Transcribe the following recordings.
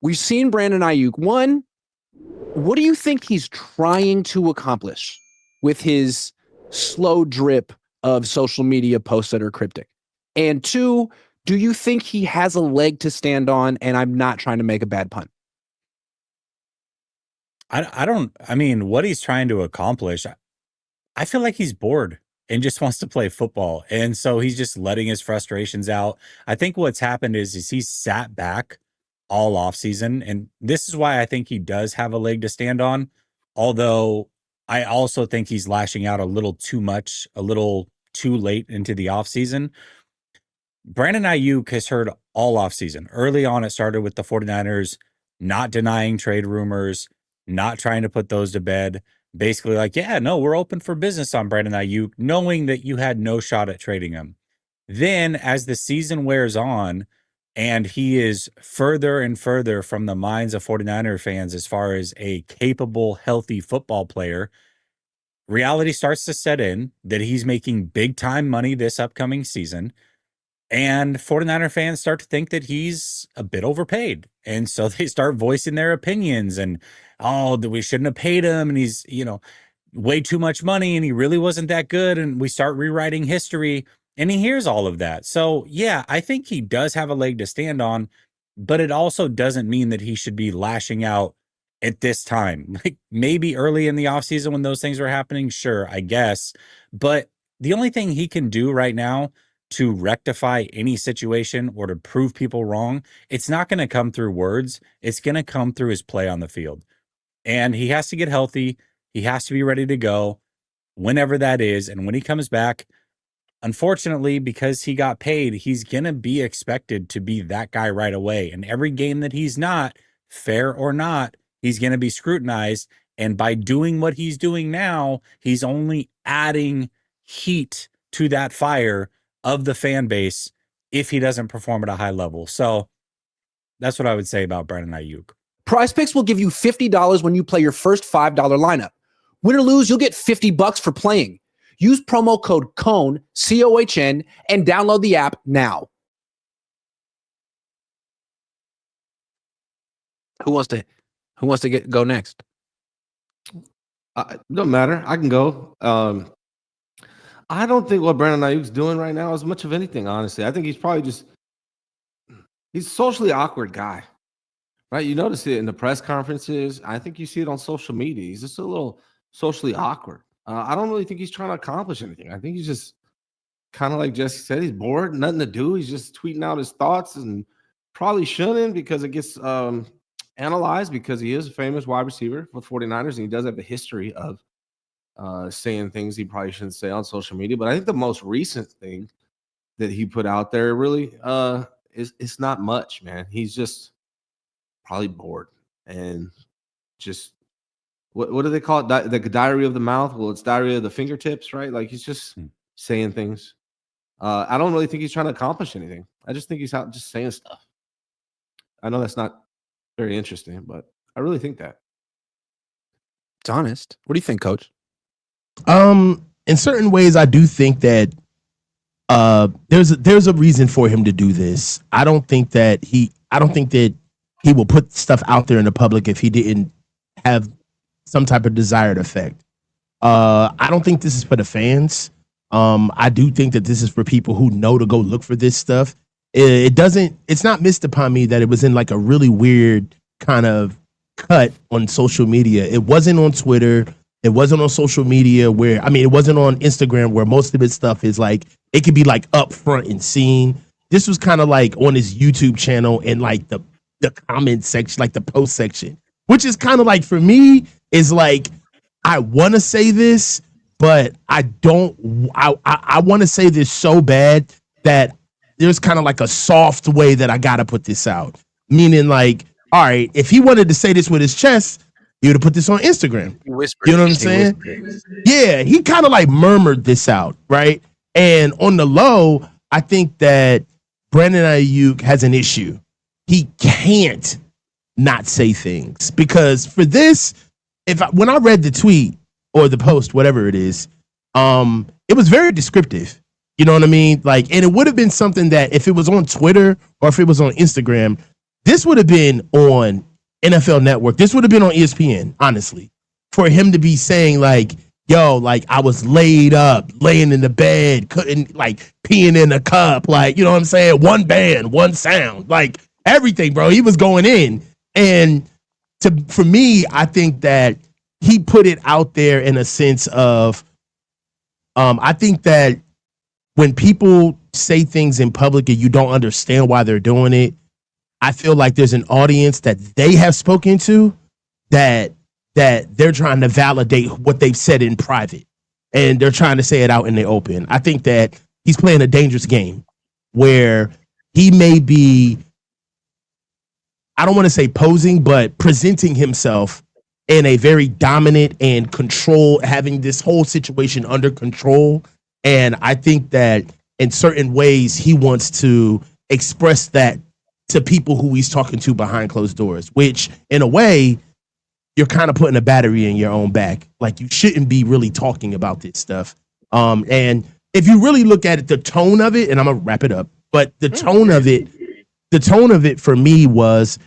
we've seen Brandon Aiyuk. One, what do you think he's trying to accomplish with his slow drip of social media posts that are cryptic? And two, do you think he has a leg to stand on? And I'm not trying to make a bad pun. I mean, what he's trying to accomplish, I feel like he's bored and just wants to play football. And so he's just letting his frustrations out. I think what's happened is he's sat back all offseason. And this is why I think he does have a leg to stand on. Although I also think he's lashing out a little too much, a little too late into the offseason. Brandon Aiyuk has heard all offseason. Early on, it started with the 49ers not denying trade rumors, not trying to put those to bed. Basically like, yeah, no, we're open for business on Brandon Aiyuk, knowing that you had no shot at trading him. Then as the season wears on and he is further and further from the minds of 49er fans as far as a capable, healthy football player, reality starts to set in that he's making big time money this upcoming season. And 49er fans start to think that he's a bit overpaid. And so they start voicing their opinions and, oh, that we shouldn't have paid him. And he's, way too much money and he really wasn't that good. And we start rewriting history and he hears all of that. So yeah, I think he does have a leg to stand on, but it also doesn't mean that he should be lashing out at this time. Like maybe early in the offseason when those things were happening, sure, I guess. But the only thing he can do right now to rectify any situation or to prove people wrong, it's not going to come through words. It's going to come through his play on the field. And he has to get healthy. He has to be ready to go whenever that is. And when he comes back, unfortunately, because he got paid, he's going to be expected to be that guy right away. And every game that he's not, fair or not, he's going to be scrutinized. And by doing what he's doing now, he's only adding heat to that fire of the fan base if he doesn't perform at a high level. So that's what I would say about Brandon Aiyuk. PrizePicks will give you $50 when you play your first $5 lineup. Win or lose, you'll get $50 for playing. Use promo code Cohn, COHN, and download the app now. Who wants to go next? Don't matter. I can go. I don't think what Brandon Aiyuk's doing right now is much of anything, honestly. I think he's probably he's a socially awkward guy, right? You notice it in the press conferences. I think you see it on social media. He's just a little socially awkward. I don't really think he's trying to accomplish anything. I think he's just kind of like Jessie said, he's bored, nothing to do. He's just tweeting out his thoughts and probably shouldn't because it gets analyzed because he is a famous wide receiver for the 49ers and he does have a history of saying things he probably shouldn't say on social media. But I think the most recent thing that he put out there really it's not much, man. He's just probably bored and just what do they call it? The diary of the mouth? Well, it's diary of the fingertips, right? Like he's just saying things. I don't really think he's trying to accomplish anything. I just think he's out just saying stuff. I know that's not very interesting, but I really think that. It's honest. What do you think, Coach? In certain ways, I do think that there's a reason for him to do this. I don't think that he will put stuff out there in the public if he didn't have some type of desired effect. I don't think this is for the fans. I do think that this is for people who know to go look for this stuff. It's not missed upon me that it was in like a really weird kind of cut on social media. It wasn't on Twitter. It wasn't on social media it wasn't on Instagram where most of its stuff is like, it could be like up front and seen. This was kind of like on his YouTube channel and like the comment section, like the post section, which is kind of like, for me, is like, I want to say this, but I don't, I want to say this so bad that there's kind of like a soft way that I got to put this out. Meaning like, all right, if he wanted to say this with his chest, he would have put this on Instagram. You know what I'm saying? Yeah, he kind of like murmured this out, right? And on the low, I think that Brandon Aiyuk has an issue. He can't not say things because for this, when I read the tweet or the post, whatever it is, it was very descriptive. You know what I mean? Like, and it would have been something that if it was on Twitter or if it was on Instagram, This would have been on NFL Network. This would have been on ESPN, honestly, for him to be saying like, yo, like I was laid up, laying in the bed, couldn't like peeing in a cup, like, you know what I'm saying? One band, one sound, like everything, bro. He was going in. And for me, I think that he put it out there in a sense of, I think that when people say things in public and you don't understand why they're doing it, I feel like there's an audience that they have spoken to that they're trying to validate what they've said in private, and they're trying to say it out in the open. I think that he's playing a dangerous game where he may be, I don't want to say posing, but presenting himself in a very dominant and having this whole situation under control. And I think that in certain ways he wants to express that to people who he's talking to behind closed doors, which in a way, you're kind of putting a battery in your own back. Like you shouldn't be really talking about this stuff. And if you really look at it, the tone of it, and I'm gonna wrap it up, but the tone of it for me was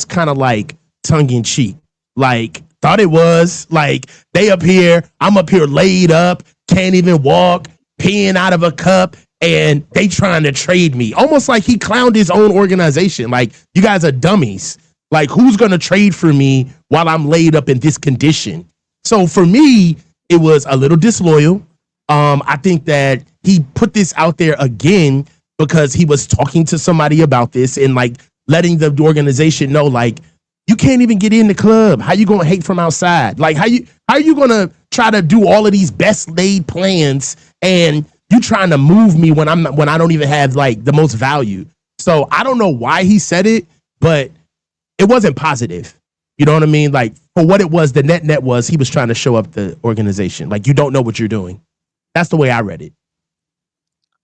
kind of like tongue in cheek. Like thought it was like they up here, I'm up here laid up, can't even walk, peeing out of a cup, and they trying to trade me. Almost like he clowned his own organization. Like, you guys are dummies. Like, who's going to trade for me while I'm laid up in this condition? So for me, it was a little disloyal. I think that he put this out there again because he was talking to somebody about this and like letting the organization know, like, you can't even get in the club. How you going to hate from outside? Like, how are you going to try to do all of these best laid plans and you trying to move me when I don't even have like the most value? So I don't know why he said it, but it wasn't positive. You know what I mean? Like, for what it was, the net was he was trying to show up the organization. Like, you don't know what you're doing. That's the way I read it.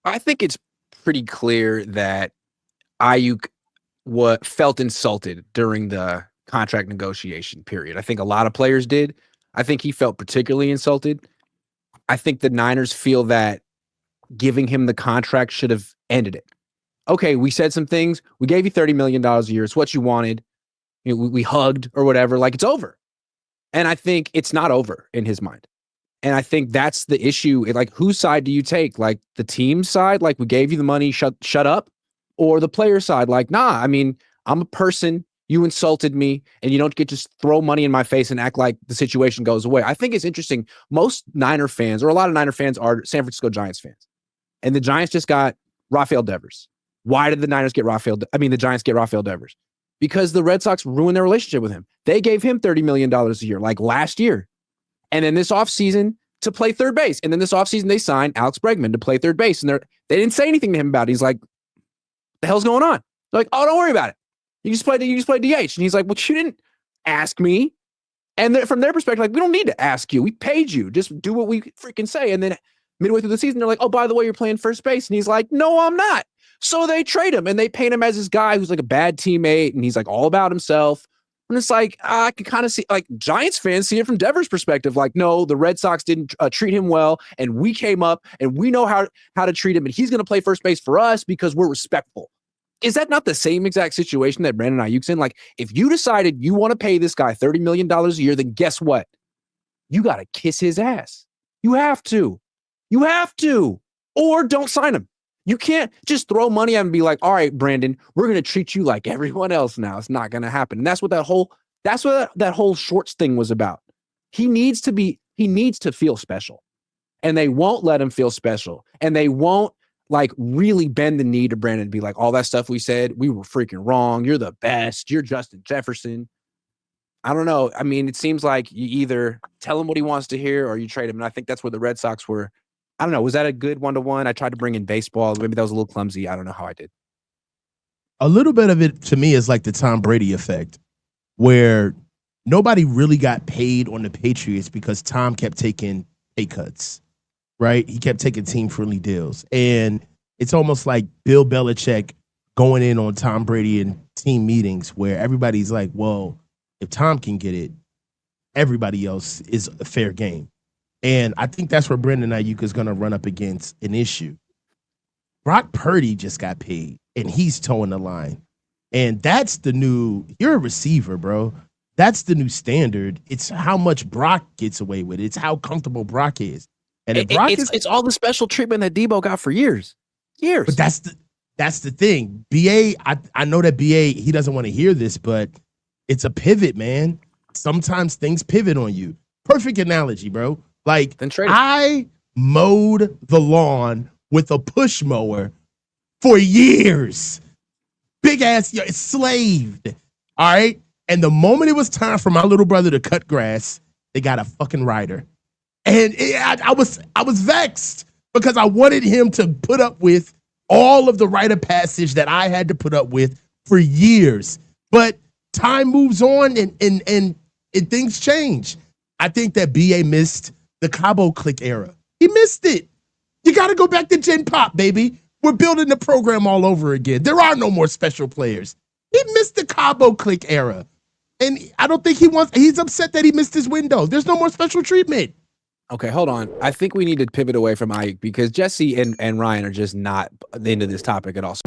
I think it's pretty clear that Aiyuk felt insulted during the contract negotiation period. I think a lot of players did. I think he felt particularly insulted. I think the Niners feel that giving him the contract should have ended it. Okay, we said some things. We gave you $30 million a year. It's what you wanted. You know, we hugged or whatever. Like, it's over. And I think it's not over in his mind. And I think that's the issue. Like, whose side do you take? Like, the team side, like, we gave you the money, shut up? Or the player side, like, nah, I mean, I'm a person. You insulted me, and you don't get to just throw money in my face and act like the situation goes away. I think it's interesting. Most Niner fans, or a lot of Niner fans, are San Francisco Giants fans. And the Giants just got Rafael Devers. Why did the Giants get Rafael Devers? Because the Red Sox ruined their relationship with him. They gave him $30 million a year, like last year. And then this offseason to play third base. And then this offseason they signed Alex Bregman to play third base. And they didn't say anything to him about it. He's like, the hell's going on? They're like, oh, don't worry about it. You just play DH. And he's like, well, you didn't ask me. And from their perspective, like, we don't need to ask you. We paid you. Just do what we freaking say. And then midway through the season, they're like, oh, by the way, you're playing first base. And he's like, no, I'm not. So they trade him and they paint him as this guy who's like a bad teammate. And he's like all about himself. And it's like, I can kind of see, like, Giants fans see it from Devers' perspective. Like, no, the Red Sox didn't treat him well. And we came up and we know how to treat him. And he's going to play first base for us because we're respectful. Is that not the same exact situation that Brandon Aiyuk's in? Like, if you decided you want to pay this guy $30 million a year, then guess what? You got to kiss his ass. You have to. Or don't sign him. You can't just throw money at him and be like, all right, Brandon, we're going to treat you like everyone else now. It's not going to happen. And that's what that whole Shorts thing was about. He needs to feel special. And they won't let him feel special. And they won't like really bend the knee to Brandon and be like, all that stuff we said, we were freaking wrong. You're the best. You're Justin Jefferson. I don't know. I mean, it seems like you either tell him what he wants to hear or you trade him. And I think that's where the Red Sox were. I don't know. Was that a good 1-to-1? I tried to bring in baseball. Maybe that was a little clumsy. I don't know how I did. A little bit of it to me is like the Tom Brady effect, where nobody really got paid on the Patriots because Tom kept taking pay cuts, right? He kept taking team-friendly deals. And it's almost like Bill Belichick going in on Tom Brady in team meetings where everybody's like, well, if Tom can get it, everybody else is a fair game. And I think that's where Brandon Aiyuk is going to run up against an issue. Brock Purdy just got paid, and he's towing the line. And that's the new, you're a receiver, bro. That's the new standard. It's how much Brock gets away with. It's how comfortable Brock is. And if Brock It's all the special treatment that Debo got for years. But that's the thing. BA, I know that BA, he doesn't want to hear this, but it's a pivot, man. Sometimes things pivot on you. Perfect analogy, bro. Like, Then trade him. I mowed the lawn with a push mower for years. Big ass, slaved. All right. And the moment it was time for my little brother to cut grass, they got a fucking rider. And I was vexed because I wanted him to put up with all of the rite of passage that I had to put up with for years. But time moves on and things change. I think that BA missed the Cabo Click era. He missed it. You got to go back to Gen Pop, baby. We're building the program all over again. There are no more special players. He missed the Cabo Click era. And I don't think he's upset that he missed his window. There's no more special treatment. Okay, hold on. I think we need to pivot away from Aiyuk because Jesse and Ryan are just not into this topic at all.